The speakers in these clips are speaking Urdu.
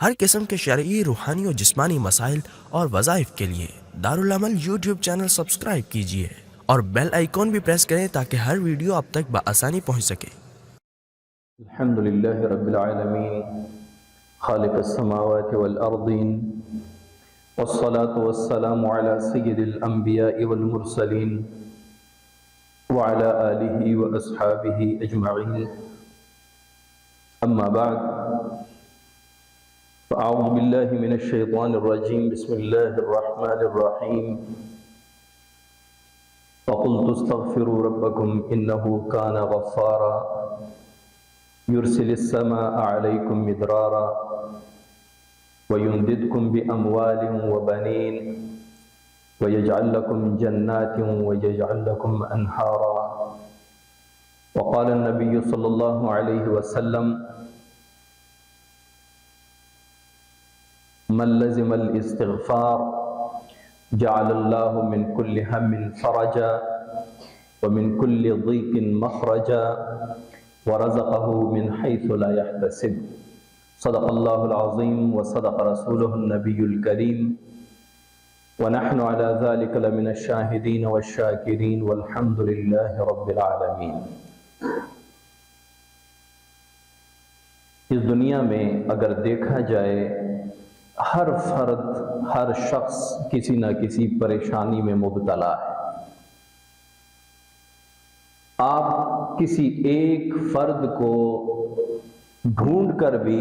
ہر قسم کے شرعی، روحانی اور جسمانی مسائل اور وظائف کے لیے دارالعمل یوٹیوب چینل سبسکرائب کیجیے اور بیل آئیکن بھی پریس کریں تاکہ ہر ویڈیو آپ تک بآسانی پہنچ سکے۔ الحمد للہ رب العالمین خالق السماوات والارضین والصلاة والسلام على سید الانبیاء والمرسلین وعلى آلہ واصحابہ اجمعین، اما بعد فاعوذ باللہ من الشیطان الرجیم، بسم اللہ الرحمن الرحیم، فقلت استغفروا ربکم انہ کان غفارا يرسل السماء عليكم مدرارا ويمددكم بأموال وبنين ويجعل لكم جنات ويجعل لكم أنهارا. وقال النبي صلى الله عليه وسلم: من لزم الاستغفار جعل الله من كل هم فرجا ومن كل ضيق مخرجا ورزقه من حيث لا يحتسب. صدق الله العظيم وصدق رسوله النبي الكريم ونحن على ذلك لمن الشاهدين والشاكرين والحمد لله رب العالمين. اس دنیا میں اگر دیکھا جائے ہر فرد، ہر شخص کسی نہ کسی پریشانی میں مبتلا ہے. آپ کسی ایک فرد کو ڈھونڈ کر بھی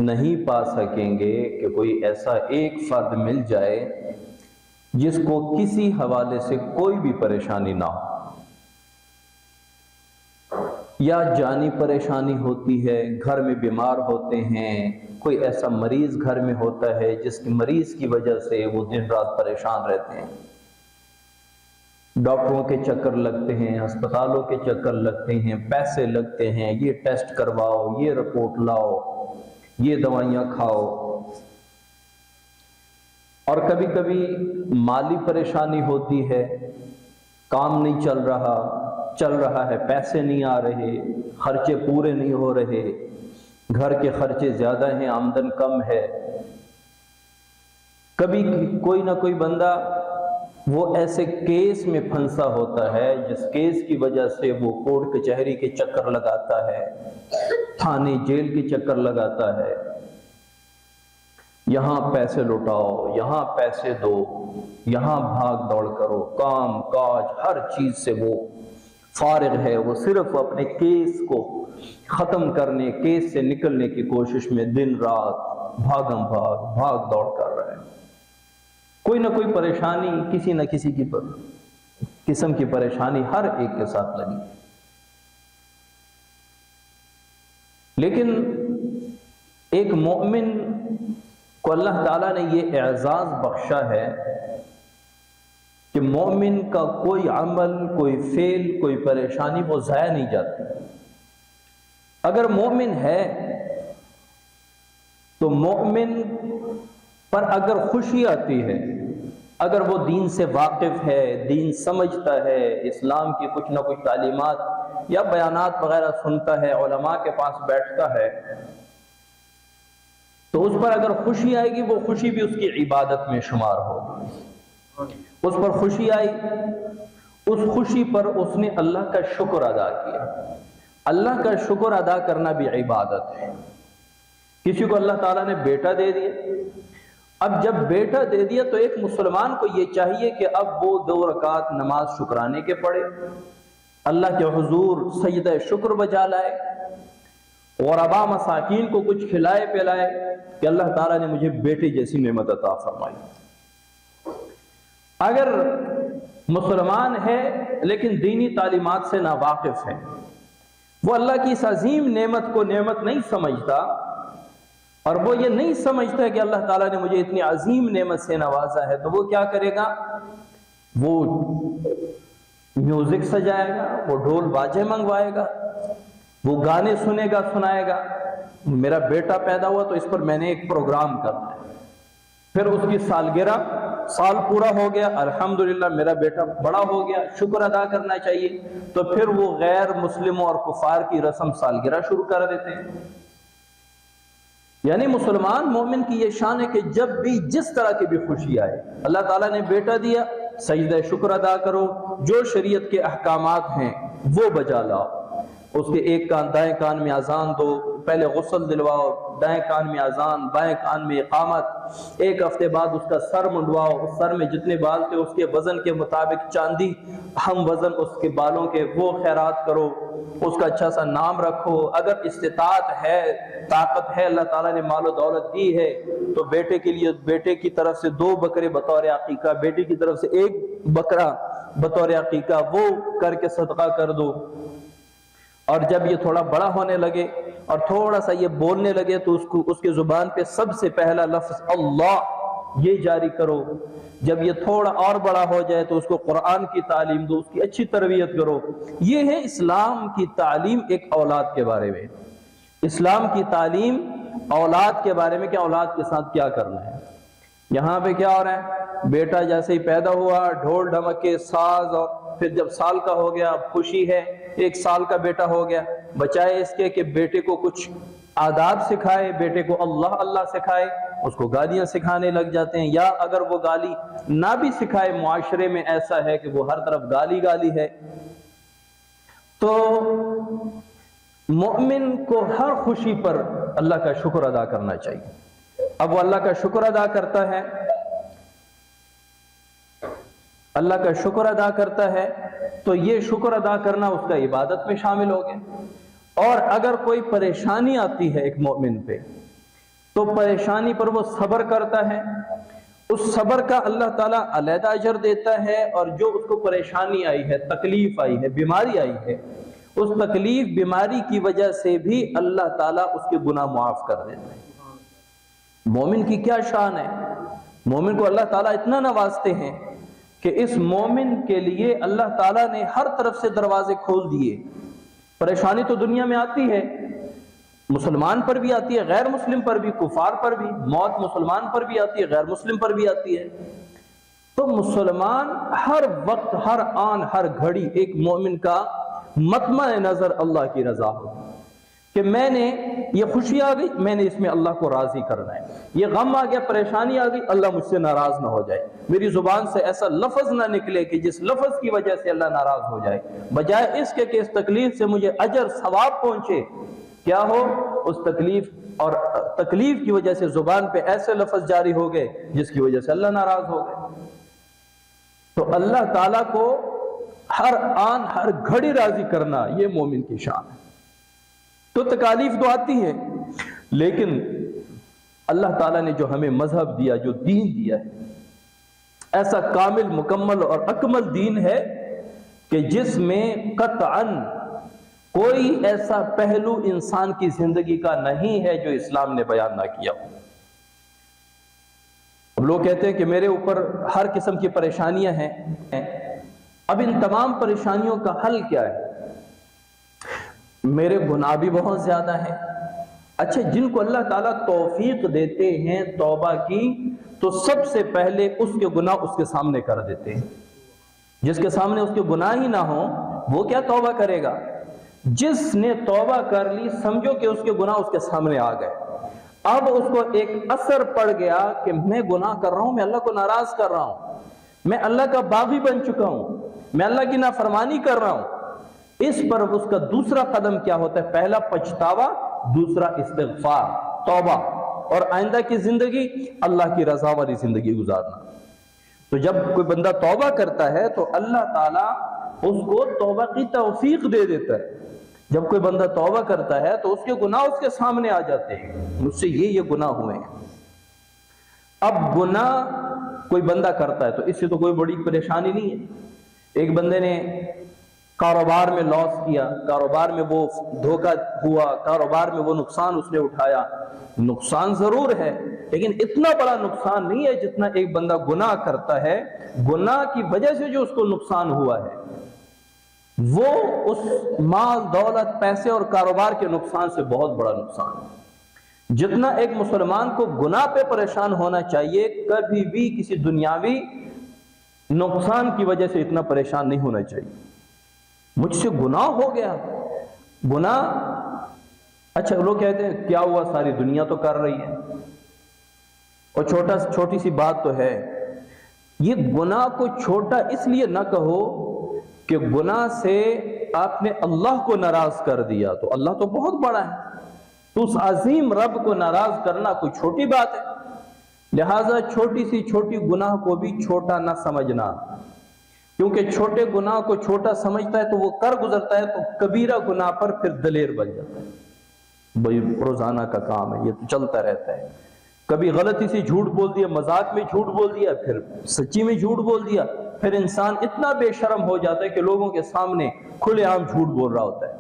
نہیں پا سکیں گے کہ کوئی ایسا ایک فرد مل جائے جس کو کسی حوالے سے کوئی بھی پریشانی نہ ہو، یا جانی پریشانی ہوتی ہے، گھر میں بیمار ہوتے ہیں، کوئی ایسا مریض گھر میں ہوتا ہے جس کی مریض کی وجہ سے وہ دن رات پریشان رہتے ہیں، ڈاکٹروں کے چکر لگتے ہیں، ہسپتالوں کے چکر لگتے ہیں، پیسے لگتے ہیں، یہ ٹیسٹ کرواؤ، یہ رپورٹ لاؤ، یہ دوائیاں کھاؤ. اور کبھی کبھی مالی پریشانی ہوتی ہے، کام نہیں چل رہا ہے، پیسے نہیں آ رہے، خرچے پورے نہیں ہو رہے، گھر کے خرچے زیادہ ہیں، آمدن کم ہے. کبھی کوئی نہ کوئی بندہ وہ ایسے کیس میں پھنسا ہوتا ہے جس کیس کی وجہ سے وہ کورٹ کچہری کے چکر لگاتا ہے، تھانے جیل کے چکر لگاتا ہے، یہاں پیسے لوٹاؤ، یہاں پیسے دو، یہاں بھاگ دوڑ کرو، کام کاج ہر چیز سے وہ فارغ ہے. وہ صرف اپنے کیس کو ختم کرنے، کیس سے نکلنے کی کوشش میں دن رات بھاگ دوڑ کر رہا ہے. کوئی نہ کوئی پریشانی، کسی نہ کسی کی قسم کی پریشانی ہر ایک کے ساتھ لگی. لیکن ایک مومن کو اللہ تعالیٰ نے یہ اعزاز بخشا ہے کہ مومن کا کوئی عمل، کوئی فعل، کوئی پریشانی وہ ضائع نہیں جاتی. اگر مومن ہے تو مومن پر اگر خوشی آتی ہے، اگر وہ دین سے واقف ہے، دین سمجھتا ہے، اسلام کی کچھ نہ کچھ تعلیمات یا بیانات وغیرہ سنتا ہے، علماء کے پاس بیٹھتا ہے، تو اس پر اگر خوشی آئے گی وہ خوشی بھی اس کی عبادت میں شمار ہوگی. اس پر خوشی آئی، اس خوشی پر اس نے اللہ کا شکر ادا کیا. اللہ کا شکر ادا کرنا بھی عبادت ہے. کسی کو اللہ تعالیٰ نے بیٹا دے دیا، اب جب بیٹا دے دیا تو ایک مسلمان کو یہ چاہیے کہ اب وہ 2 رکعت نماز شکرانے کے پڑھے، اللہ کے حضور سجدہ شکر بجا لائے، غربا مساکین کو کچھ کھلائے پلائے کہ اللہ تعالیٰ نے مجھے بیٹے جیسی نعمت عطا فرمائی. اگر مسلمان ہے لیکن دینی تعلیمات سے ناواقف ہے، وہ اللہ کی اس عظیم نعمت کو نعمت نہیں سمجھتا، اور وہ یہ نہیں سمجھتا کہ اللہ تعالیٰ نے مجھے اتنی عظیم نعمت سے نوازا ہے، تو وہ کیا کرے گا؟ وہ میوزک سجائے گا، وہ ڈھول باجے منگوائے گا، وہ گانے سنے گا، سنائے گا. میرا بیٹا پیدا ہوا تو اس پر میں نے ایک پروگرام کرنا ہے، پھر اس کی سالگرہ، سال پورا ہو گیا، الحمدللہ میرا بیٹا بڑا ہو گیا، شکر ادا کرنا چاہیے، تو پھر وہ غیر مسلموں اور کفار کی رسم سالگرہ شروع کر دیتے ہیں. یعنی مسلمان مومن کی یہ شان ہے کہ جب بھی جس طرح کی بھی خوشی آئے، اللہ تعالیٰ نے بیٹا دیا، سجدہ شکر ادا کرو، جو شریعت کے احکامات ہیں وہ بجا لاؤ، اس کے ایک کان دائیں کان میں اذان دو، پہلے غسل دلواؤ، دائیں کان میں اذان، بائیں کان میں اقامت، ایک ہفتے بعد اس کا سر منڈواؤ، اس سر میں جتنے بال تھے اس کے وزن کے مطابق چاندی ہم وزن اس کے بالوں کے وہ خیرات کرو، اس کا اچھا سا نام رکھو، اگر استطاعت ہے، طاقت ہے، اللہ تعالیٰ نے مال و دولت دی ہے تو بیٹے کے لیے بیٹے کی طرف سے 2 بکرے بطور عقیقہ، بیٹی کی طرف سے 1 بکرا بطور عقیقہ وہ کر کے صدقہ کر دو۔ اور جب یہ تھوڑا بڑا ہونے لگے اور تھوڑا سا یہ بولنے لگے تو اس کے زبان پہ سب سے پہلا لفظ اللہ یہ جاری کرو۔ جب یہ تھوڑا اور بڑا ہو جائے تو اس کو قرآن کی تعلیم دو، اس کی اچھی تربیت کرو۔ یہ ہے اسلام کی تعلیم ایک اولاد کے بارے میں۔ اسلام کی تعلیم اولاد کے بارے میں کہ اولاد کے ساتھ کیا کرنا ہے۔ یہاں پہ کیا ہو رہا ہے، بیٹا جیسے ہی پیدا ہوا ڈھول ڈھمکے ساز، اور پھر جب سال کا ہو گیا اب خوشی ہے، 1 سال کا بیٹا ہو گیا، بچائے اس کے کہ بیٹے کو کچھ آداب سکھائے، بیٹے کو اللہ اللہ سکھائے، اس کو گالیاں سکھانے لگ جاتے ہیں، یا اگر وہ گالی نہ بھی سکھائے، معاشرے میں ایسا ہے کہ وہ ہر طرف گالی گالی ہے۔ تو مومن کو ہر خوشی پر اللہ کا شکر ادا کرنا چاہیے۔ اب وہ اللہ کا شکر ادا کرتا ہے، اللہ کا شکر ادا کرتا ہے تو یہ شکر ادا کرنا اس کا عبادت میں شامل ہو گیا۔ اور اگر کوئی پریشانی آتی ہے ایک مومن پہ تو پریشانی پر وہ صبر کرتا ہے، اس صبر کا اللہ تعالیٰ علیحدہ اجر دیتا ہے، اور جو اس کو پریشانی آئی ہے، تکلیف آئی ہے، بیماری آئی ہے، اس تکلیف بیماری کی وجہ سے بھی اللہ تعالیٰ اس کے گناہ معاف کر دیتا ہے۔ مومن کی کیا شان ہے، مومن کو اللہ تعالیٰ اتنا نوازتے ہیں کہ اس مومن کے لیے اللہ تعالیٰ نے ہر طرف سے دروازے کھول دیے۔ پریشانی تو دنیا میں آتی ہے، مسلمان پر بھی آتی ہے، غیر مسلم پر بھی، کفار پر بھی، موت مسلمان پر بھی آتی ہے، غیر مسلم پر بھی آتی ہے۔ تو مسلمان ہر وقت، ہر آن، ہر گھڑی ایک مومن کا مطمع نظر اللہ کی رضا ہو کہ میں نے یہ خوشی آ گئی، میں نے اس میں اللہ کو راضی کرنا ہے، یہ غم آ گیا، پریشانی آ گئی، اللہ مجھ سے ناراض نہ ہو جائے، میری زبان سے ایسا لفظ نہ نکلے کہ جس لفظ کی وجہ سے اللہ ناراض ہو جائے، بجائے اس کے کہ اس تکلیف سے مجھے اجر ثواب پہنچے، کیا ہو اس تکلیف اور تکلیف کی وجہ سے زبان پہ ایسے لفظ جاری ہو گئے جس کی وجہ سے اللہ ناراض ہو گئے۔ تو اللہ تعالیٰ کو ہر آن ہر گھڑی راضی کرنا یہ مومن کی شان ہے۔ تو تکالیف تو آتی ہے، لیکن اللہ تعالیٰ نے جو ہمیں مذہب دیا، جو دین دیا ہے، ایسا کامل، مکمل اور اکمل دین ہے کہ جس میں قطعاً کوئی ایسا پہلو انسان کی زندگی کا نہیں ہے جو اسلام نے بیان نہ کیا ہو۔ اب لوگ کہتے ہیں کہ میرے اوپر ہر قسم کی پریشانیاں ہیں، اب ان تمام پریشانیوں کا حل کیا ہے؟ میرے گناہ بھی بہت زیادہ ہیں۔ اچھا، جن کو اللہ تعالیٰ توفیق دیتے ہیں توبہ کی، تو سب سے پہلے اس کے گناہ اس کے سامنے کر دیتے ہیں۔ جس کے سامنے اس کے گناہ ہی نہ ہوں وہ کیا توبہ کرے گا؟ جس نے توبہ کر لی سمجھو کہ اس کے گناہ اس کے سامنے آ گئے، اب اس کو ایک اثر پڑ گیا کہ میں گناہ کر رہا ہوں، میں اللہ کو ناراض کر رہا ہوں، میں اللہ کا باغی بن چکا ہوں، میں اللہ کی نافرمانی کر رہا ہوں۔ اس پر اس کا دوسرا قدم کیا ہوتا ہے؟ پہلا پچھتاوا، دوسرا استغفار، توبہ، اور آئندہ کی زندگی اللہ کی رضا والی زندگی گزارنا۔ تو جب کوئی بندہ توبہ کرتا ہے تو اللہ تعالیٰ اس کو توبہ کی توفیق دے دیتا ہے۔ جب کوئی بندہ توبہ کرتا ہے تو اس کے گناہ اس کے سامنے آ جاتے ہیں، مجھ سے یہ گناہ ہوئے ہیں۔ اب گناہ کوئی بندہ کرتا ہے تو اس سے تو کوئی بڑی پریشانی نہیں ہے۔ ایک بندے نے کاروبار میں لاس کیا، کاروبار میں وہ دھوکہ ہوا، کاروبار میں وہ نقصان اس نے اٹھایا، نقصان ضرور ہے لیکن اتنا بڑا نقصان نہیں ہے جتنا ایک بندہ گناہ کرتا ہے۔ گناہ کی وجہ سے جو اس کو نقصان ہوا ہے وہ اس مال، دولت، پیسے اور کاروبار کے نقصان سے بہت بڑا نقصان ہے۔ جتنا ایک مسلمان کو گناہ پہ پریشان ہونا چاہیے، کبھی بھی کسی دنیاوی نقصان کی وجہ سے اتنا پریشان نہیں ہونا چاہیے۔ مجھ سے گناہ ہو گیا، گناہ اچھا لوگ کہتے ہیں کیا ہوا، ساری دنیا تو کر رہی ہے، اور چھوٹی سی بات تو ہے، یہ گناہ کو چھوٹا اس لیے نہ کہو کہ گناہ سے آپ نے اللہ کو ناراض کر دیا، تو اللہ تو بہت بڑا ہے، تو اس عظیم رب کو ناراض کرنا کوئی چھوٹی بات ہے، لہٰذا چھوٹی سی چھوٹی گناہ کو بھی چھوٹا نہ سمجھنا، کیونکہ چھوٹے گناہ کو چھوٹا سمجھتا ہے تو وہ کر گزرتا ہے، تو کبیرہ گناہ پر پھر دلیر بن جاتا ہے، بھئی روزانہ کا کام ہے، یہ تو چلتا رہتا ہے، کبھی غلطی سے جھوٹ بول دیا، مذاق میں جھوٹ بول دیا، پھر سچی میں جھوٹ بول دیا، پھر انسان اتنا بے شرم ہو جاتا ہے کہ لوگوں کے سامنے کھلے عام جھوٹ بول رہا ہوتا ہے۔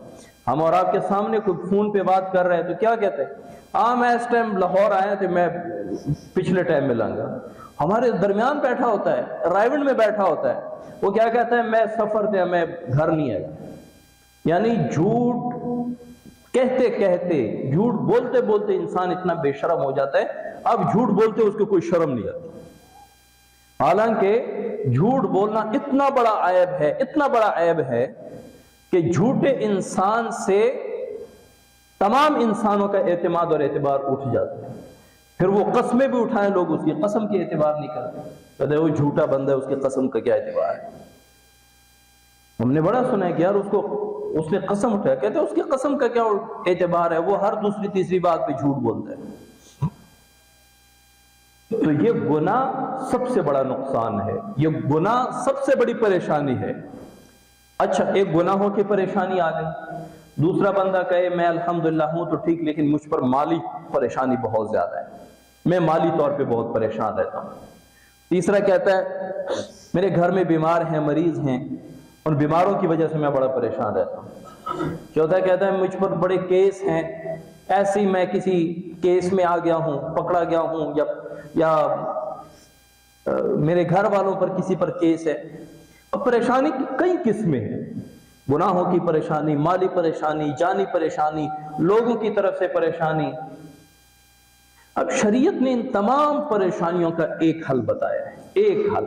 ہم اور آپ کے سامنے کوئی فون پہ بات کر رہے ہیں تو کیا کہتے ہیں، میں اس ٹائم لاہور آیا تھے، میں پچھلے ٹائم ملوں گا، ہمارے درمیان بیٹھا ہوتا ہے، رائیونڈ میں بیٹھا ہوتا ہے، وہ کیا کہتا ہے، میں سفر تھا، میں گھر نہیں آیا، یعنی جھوٹ کہتے کہتے، جھوٹ بولتے بولتے انسان اتنا بے شرم ہو جاتا ہے، اب جھوٹ بولتے اس کو کوئی شرم نہیں آتی، حالانکہ جھوٹ بولنا اتنا بڑا عیب ہے، اتنا بڑا عیب ہے کہ جھوٹے انسان سے تمام انسانوں کا اعتماد اور اعتبار اٹھ جاتا ہے، پھر وہ قسمیں بھی اٹھائیں، لوگ اس کی قسم کی اعتبار نہیں کرتے، کہتے ہیں وہ جھوٹا بندہ ہے، اس کی قسم کا کیا اعتبار ہے۔ ہم نے بڑا سنا ہے کہ یار اس نے قسم اٹھایا، کہتے ہیں اس کی قسم کا کیا اعتبار ہے، وہ ہر دوسری تیسری بات پہ جھوٹ بولتا ہے۔ تو یہ گناہ سب سے بڑا نقصان ہے، یہ گناہ سب سے بڑی پریشانی ہے۔ اچھا ایک گناہوں کی پریشانی آ گئی، دوسرا بندہ کہے میں الحمدللہ ہوں تو ٹھیک، لیکن مجھ پر مالی پریشانی بہت زیادہ ہے، میں مالی طور پہ بہت پریشان رہتا ہوں۔ تیسرا کہتا ہے میرے گھر میں بیمار ہیں، مریض ہیں، ان بیماروں کی وجہ سے میں بڑا پریشان رہتا ہوں۔ چوتھا کہتا ہے مجھ پر بڑے کیس ہیں، ایسے ہی میں کسی کیس میں آ گیا ہوں، پکڑا گیا ہوں، یا میرے گھر والوں پر کسی پر کیس ہے۔ اب پریشانی کی کئی قسمیں ہیں، گناہوں کی پریشانی، مالی پریشانی، جانی پریشانی، لوگوں کی طرف سے پریشانی۔ اب شریعت نے ان تمام پریشانیوں کا ایک حل بتایا ہے، ایک حل۔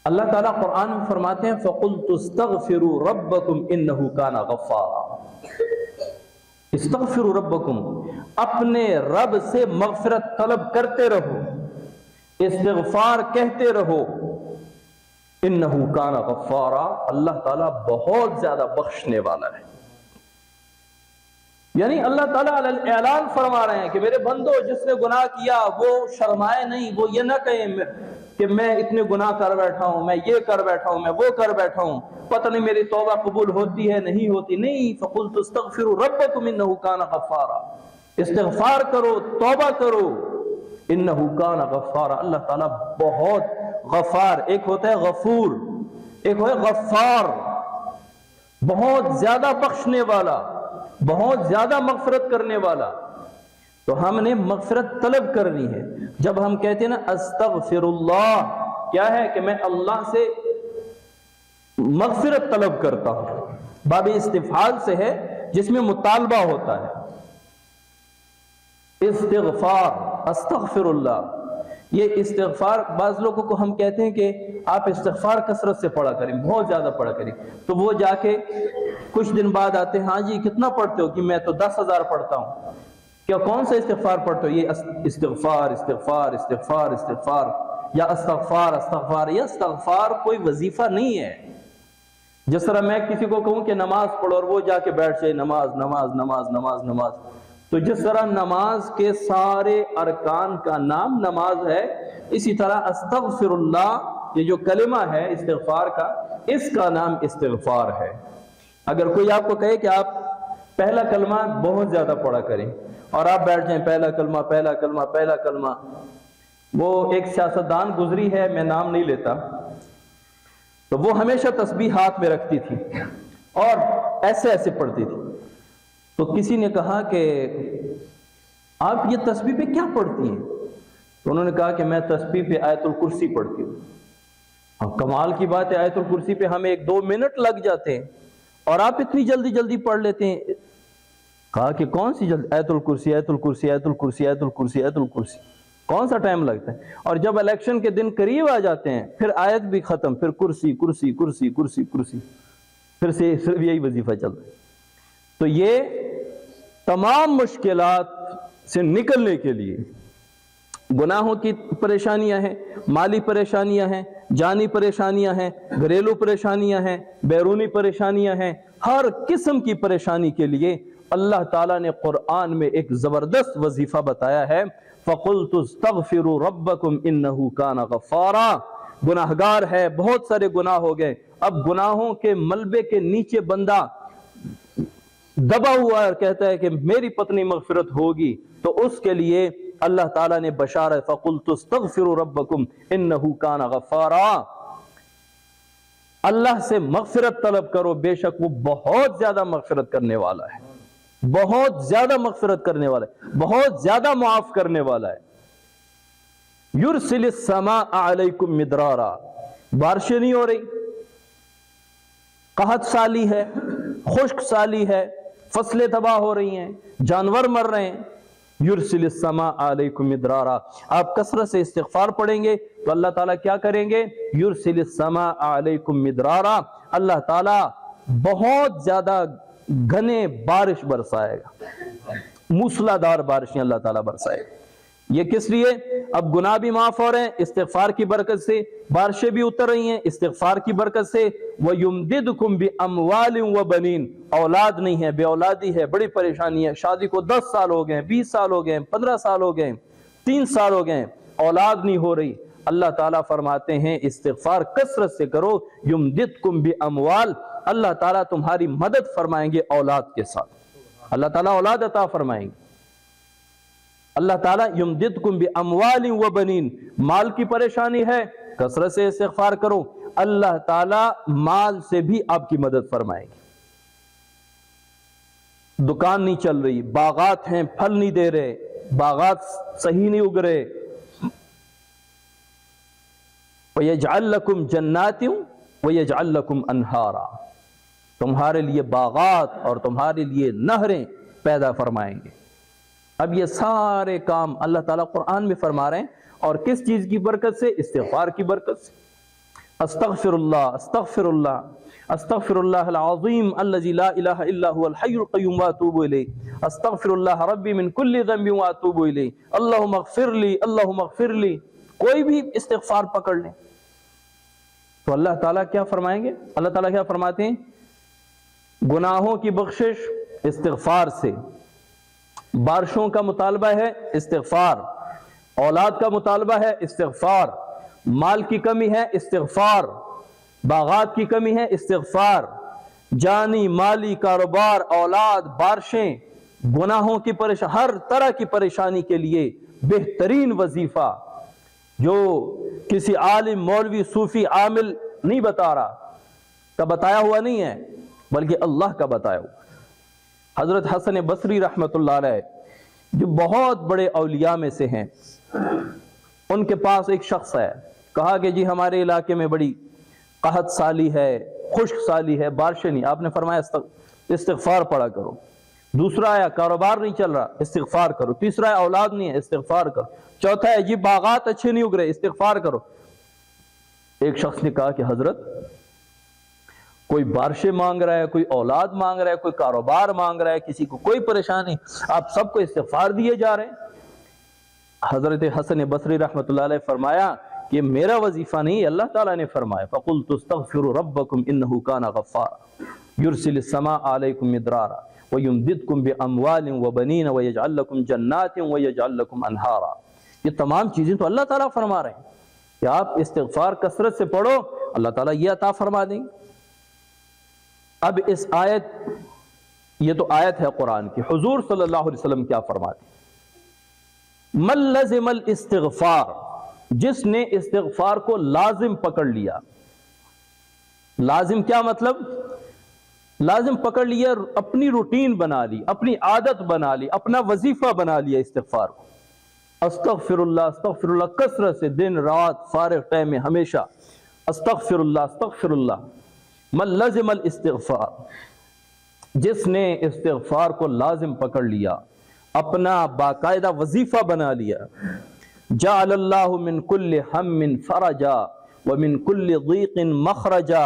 اللہ تعالیٰ قرآن میں فرماتے ہیں فَقُلْتُ اسْتَغْفِرُوا رَبَّكُمْ إِنَّهُ كَانَ غَفَّارًا، استغفروا ربکم، اپنے رب سے مغفرت طلب کرتے رہو، استغفار کہتے رہو، انہو کان غفارا، اللہ تعالیٰ بہت زیادہ بخشنے والا ہے۔ یعنی اللہ تعالیٰ اعلان فرما رہے ہیں کہ میرے بندو جس نے گناہ کیا وہ شرمائے نہیں، وہ یہ نہ کہے کہ میں اتنے گناہ کر بیٹھا ہوں، میں یہ کر بیٹھا ہوں، میں وہ کر بیٹھا ہوں، پتہ نہیں میری توبہ قبول ہوتی ہے نہیں ہوتی، نہیں، فَقُلْتُ اسْتَغْفِرُوا رَبَّكُمْ إِنَّهُ كَانَ غَفَّارًا، استغفار کرو، توبہ کرو، انہو کان غفارا، اللہ تعالیٰ بہت غفار، ایک ہوتا ہے غفور، ایک ہوتا ہے غفار، بہت زیادہ بخشنے والا، بہت زیادہ مغفرت کرنے والا۔ تو ہم نے مغفرت طلب کرنی ہے۔ جب ہم کہتے ہیں نا استغفر اللہ، کیا ہے کہ میں اللہ سے مغفرت طلب کرتا ہوں، باب استفعال سے ہے جس میں مطالبہ ہوتا ہے۔ استغفار، استغفر اللہ، یہ استغفار بعض لوگوں کو ہم کہتے ہیں کہ آپ استغفار کثرت سے پڑھا کریں، بہت زیادہ پڑھا کریں، تو وہ جا کے کچھ دن بعد آتے ہیں، ہاں جی کتنا پڑھتے ہو؟ کہ میں تو 10,000 پڑھتا ہوں۔ کیا کون سا استغفار پڑھتے ہو؟ یہ استغفار استغفار استغفار استغفار، یا استغفار استغفار۔ یہ استغفار کوئی وظیفہ نہیں ہے۔ جس طرح میں کسی کو کہوں کہ نماز پڑھو اور وہ جا کے بیٹھ جائے نماز نماز نماز نماز نماز، تو جس طرح نماز کے سارے ارکان کا نام نماز ہے، اسی طرح استغفر اللہ، یہ جو کلمہ ہے استغفار کا، اس کا نام استغفار ہے۔ اگر کوئی آپ کو کہے کہ آپ پہلا کلمہ بہت زیادہ پڑھا کریں اور آپ بیٹھ جائیں پہلا کلمہ پہلا کلمہ پہلا کلمہ، وہ ایک سیاستدان گزری ہے، میں نام نہیں لیتا، تو وہ ہمیشہ تسبیح ہاتھ میں رکھتی تھی اور ایسے ایسے پڑھتی تھی۔ تو کسی نے کہا کہ آپ یہ تسبیح پہ کیا پڑھتی ہیں؟ تو انہوں نے کہا کہ میں تسبیح پہ آیت الکرسی پڑھتی ہوں۔ اب کمال کی بات ہے، آیت الکرسی پہ ہمیں 1-2 منٹ لگ جاتے ہیں اور آپ اتنی جلدی جلدی پڑھ لیتے ہیں۔ کہا کہ کون سی جلدی؟ آیت الکرسی آیت الکرسی آیت الکرسی آیت الکرسی آیت الکرسی، کون سا ٹائم لگتا ہے؟ اور جب الیکشن کے دن قریب آ جاتے ہیں پھر آیت بھی ختم، پھر کرسی کرسی کرسی کرسی کرسی، پھر سے صرف یہی وظیفہ چلتا ہے۔ تو یہ تمام مشکلات سے نکلنے کے لیے گناہوں کی پریشانیاں ہیں، مالی پریشانیاں ہیں، جانی پریشانیاں ہیں، گھریلو پریشانیاں ہیں، بیرونی پریشانیاں ہیں، ہر قسم کی پریشانی کے لیے اللہ تعالیٰ نے قرآن میں ایک زبردست وظیفہ بتایا ہے، فَقُلْتُ اسْتَغْفِرُوا رَبَّكُمْ إِنَّهُ كَانَ غَفَّارًا۔ گناہگار ہے، بہت سارے گناہ ہو گئے، اب گناہوں کے ملبے کے نیچے بندہ دبا ہوا ہے اور کہتا ہے کہ میری پتنی مغفرت ہوگی، تو اس کے لیے اللہ تعالیٰ نے بشارت فَقُلْتُ اسْتَغْفِرُوا رَبَّكُمْ إِنَّهُ كَانَ غَفَّارًا، اللہ سے مغفرت طلب کرو، بے شک وہ بہت زیادہ مغفرت کرنے والا ہے، بہت زیادہ مغفرت کرنے والا ہے، بہت زیادہ معاف کرنے والا ہے۔ یرسل السماء علیکم مدرارا، بارشیں نہیں ہو رہی، قحط سالی ہے، خشک سالی ہے، فصلیں تباہ ہو رہی ہیں، جانور مر رہے ہیں، یرسل السماء علیکم مدرارا، آپ کثرت سے استغفار پڑھیں گے تو اللہ تعالیٰ کیا کریں گے؟ یرسل السماء علیکم مدرارا، اللہ تعالیٰ بہت زیادہ گھنے بارش برسائے گا، موسلادھار بارشیں اللہ تعالیٰ برسائے گا۔ یہ کس لیے؟ اب گناہ بھی معاف ہو رہے ہیں استغفار کی برکت سے، بارشیں بھی اتر رہی ہیں استغفار کی برکت سے، وَيُمْدِدْكُمْ بِأَمْوَالٍ وَبَنِينَ، اولاد نہیں ہے، بے اولادی ہے، بڑی پریشانی ہے، شادی کو 10 سال ہو گئے، 20 سال ہو گئے، 15 سال ہو گئے، 3 سال ہو گئے، اولاد نہیں ہو رہی، اللہ تعالیٰ فرماتے ہیں استغفار کثرت سے کرو، یمددکم باموال، اللہ تعالیٰ تمہاری مدد فرمائیں گے اولاد کے ساتھ، اللہ تعالیٰ اولاد عطا فرمائیں گے، اللہ تعالیٰ یمددکم باموال وبنین، مال کی پریشانی ہے کثرت سے استغفار کرو، اللہ تعالیٰ مال سے بھی آپ کی مدد فرمائیں گے۔ دکان نہیں چل رہی، باغات ہیں پھل نہیں دے رہے، باغات صحیح نہیں اگ رہے، وَيَجْعَلْ لَكُمْ جَنَّاتٍ وَيَجْعَلْ لَكُمْ أَنْهَارًا، تمہارے لیے باغات اور تمہارے لیے نہریں پیدا فرمائیں گے۔ اب یہ سارے کام اللہ تعالیٰ قرآن میں فرما رہے ہیں، اور کس چیز کی برکت سے؟ استغفار کی برکت سے۔ استغفر اللہ استغفر اللہ استغفر اللہ العظیم الذی لا الہ الا هو الحی القیوم واتوب الیہ، استغفر اللہ ربی من کل ذنب واتوب الیہ، اللہم اغفر لی اللہم اغفر لی، کوئی بھی استغفار پکڑ لیں تو اللہ تعالیٰ کیا فرمائیں گے؟ اللہ تعالیٰ کیا فرماتے ہیں؟ گناہوں کی بخشش استغفار سے، بارشوں کا مطالبہ ہے استغفار، اولاد کا مطالبہ ہے استغفار، مال کی کمی ہے استغفار، باغات کی کمی ہے استغفار، جانی مالی کاروبار اولاد بارشیں گناہوں کی پریشانی، ہر طرح کی پریشانی کے لیے بہترین وظیفہ جو کسی عالم مولوی صوفی عامل نہیں بتا رہا، کا بتایا ہوا نہیں ہے بلکہ اللہ کا بتایا ہوا۔ حضرت حسن بصری رحمت اللہ علیہ جو بہت بڑے اولیاء میں سے ہیں، ان کے پاس ایک شخص ہے، کہا کہ جی ہمارے علاقے میں بڑی قحط سالی ہے، خشک سالی ہے، بارشیں نہیں، آپ نے فرمایا استغفار پڑھا کرو۔ دوسرا آیا کاروبار نہیں چل رہا، استغفار کرو۔ تیسرا ہے اولاد نہیں ہے، استغفار کرو۔ چوتھا ہے جی باغات اچھے نہیں اگ رہے، استغفار کرو۔ ایک شخص نے کہا کہ حضرت کوئی بارشیں مانگ رہا ہے، کوئی اولاد مانگ رہا ہے، کوئی کاروبار مانگ رہا ہے، کسی کو کوئی پریشانی، آپ سب کو استغفار دیے جا رہے ہیں۔ حضرت حسن بصری رحمت اللہ علیہ فرمایا کہ میرا وظیفہ نہیں، اللہ تعالیٰ نے فرمایا فَقُلْتُ اسْتَغْفِرُوا رَبَّكُمْ إِنَّهُ كَانَ غَفَّارًا يُرْسِلِ السَّمَاءَ عَلَيْكُمْ مِدْرَارًا وَيُمْدِدْكُمْ بِأَمْوَالٍ وَبَنِينَ وَيَجْعَلْ لَكُمْ جَنَّاتٍ وَيَجْعَلْ لَكُمْ أَنْهَارًا، یہ تمام چیزیں تو اللہ تعالیٰ فرما رہے ہیں کہ آپ استغفار کثرت سے پڑھو، اللہ تعالیٰ یہ عطا فرما دیں گے۔ اب اس آیت، یہ تو آیت ہے قرآن کی، حضور صلی اللہ علیہ وسلم کیا فرماتے ہیں؟ من لزم الاستغفار، جس نے استغفار کو لازم پکڑ لیا۔ لازم کیا مطلب؟ لازم پکڑ لیا، اپنی روٹین بنا لی، اپنی عادت بنا لی، اپنا وظیفہ بنا لیا استغفار کو۔ استغفر اللہ کثرت سے، دن رات فارغ ٹائم میں ہمیشہ استغفر اللہ۔ من لزم الاستغفار، جس نے استغفار کو لازم پکڑ لیا، اپنا باقاعدہ وظیفہ بنا لیا، جعل اللہ من کل ہم فرجا ومن کل ضیق مخرجا